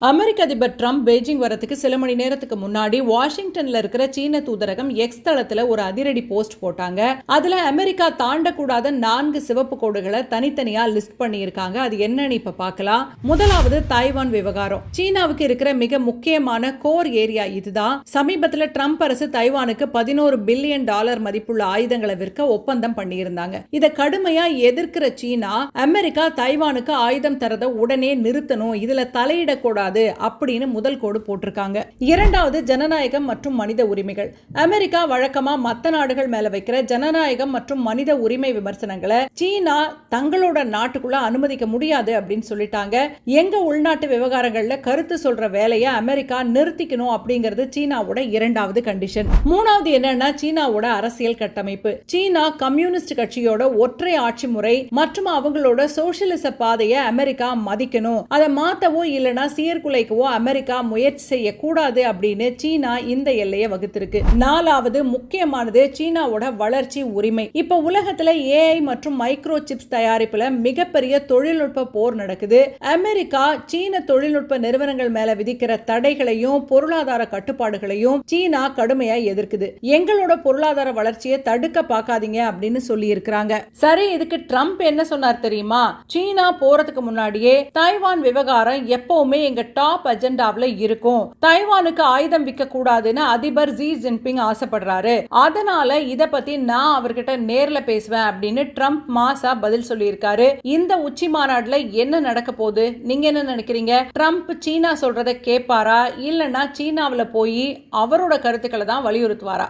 அமெரிக்க அதிபர் Trump Beijing வரதுக்கு சில மணி நேரத்துக்கு முன்னாடி வாஷிங்டன்ல இருக்கிற சீன தூதரகம் எக்ஸ் தளத்துல ஒரு அதிரடி போஸ்ட் போட்டாங்க. அதுல அமெரிக்கா தாண்டக்கூடாத 4 சிவப்பு கோடுகளை தனித்தனியா லிஸ்ட் பண்ணியிருக்காங்க. அது என்னன்னு இப்ப பார்க்கலாம். முதலாவது தாய்வான் விவகாரம். சீனாவுக்கு இருக்கிற மிக முக்கியமான கோர் ஏரியா இதுதான். சமீபத்துல ட்ரம்ப் அரசு தைவானுக்கு $11 பில்லியன் மதிப்புள்ள ஆயுதங்களை விற்க ஒப்பந்தம் பண்ணியிருந்தாங்க. இதை கடுமையா எதிர்க்கிற சீனா அமெரிக்கா தைவானுக்கு ஆயுதம் தரத உடனே நிறுத்தணும், இதுல தலையிடக்கூடாது அப்படின்னு முதல் கோடு போட்டிருக்காங்க. இரண்டாவது ஜனநாயகம் மற்றும் மனித உரிமைகள். அமெரிக்கா வழக்கமா மத்த நாடுகள் மேல வைக்கிற ஜனநாயகம் மற்றும் மனித உரிமை விமர்சனங்களை சீனா தங்களோட நாட்டுக்குள்ள அனுமதிக்க முடியாது அப்படின்னு சொல்லிட்டாங்க. எங்க உள்நாட்டு விவகாரங்கள்ல கருத்து சொல்ற வேலையை அமெரிக்கா நிறுத்திக்கணும் அப்படிங்கிறது சீனாவோட இரண்டாவது கண்டிஷன். மூணாவது என்னன்னா சீனாவோட அரசியல் கட்டமைப்பு. சீனா கம்யூனிஸ்ட் கட்சியோட ஒற்றை ஆட்சி முறை மற்றும் அவங்களோட சோசியலிச பாதையை அமெரிக்கா மதிக்கணும், அதை மாத்தவோ இல்லனா சீர்குலைக்கவோ அமெரிக்கா முயற்சி செய்யக்கூடாது அப்படின்னு சீனா இந்த எல்லையை வகுத்திருக்கு. நாலாவது முக்கியமானது சீனாவோட வளர்ச்சி உரிமை. இப்ப உலகத்துல ஏஐ மற்றும் மைக்ரோ சிப்ஸ் தயாரிப்புல மிகப்பெரிய தொழில்நுட்ப போர் நடக்குது. அமெரிக்கா சீன தொழில்நுட்ப நிறுவனங்கள் மேல விதிக்கிற தடைகளையும் பொருளாதார கட்டுப்பாடுகளையும் சீனா கடுமையா எதிர்க்குது. எங்களோட பொருளாதார வளர்ச்சியை தடுக்க பார்க்காதீங்க அப்படின்னு சொல்லி இருக்கிறாங்க. சரி, இதுக்கு ட்ரம்ப் என்ன சொன்னார் தெரியுமா? சீனா போறதுக்கு முன்னாடியே தைவான் விவகாரம் எப்பவுமே எங்க டாப் அஜெண்டாவில் இருக்கும், தைவானுக்கு ஆயுதம் விற்க கூடாதுன்னு அதிபர் ஜி ஜின்பிங் ஆசைப்படுறாரு, அதனால இத பத்தி நான் அவர்கிட்ட நேர்ல பேசுவேன் அப்படின்னு ட்ரம்ப் மாசா பதில் சொல்லியிருக்காரு. இந்த உச்சி மாநாடுல என்ன நடக்க போகுது, நீங்க என்ன நினைக்கிறீங்க? ட்ரம்ப் சீனா சொல்றத கேட்பாரா இல்லனா சீனாவில் போய் அவரோட கருத்துக்களை தான் வலியுறுத்துவாரா?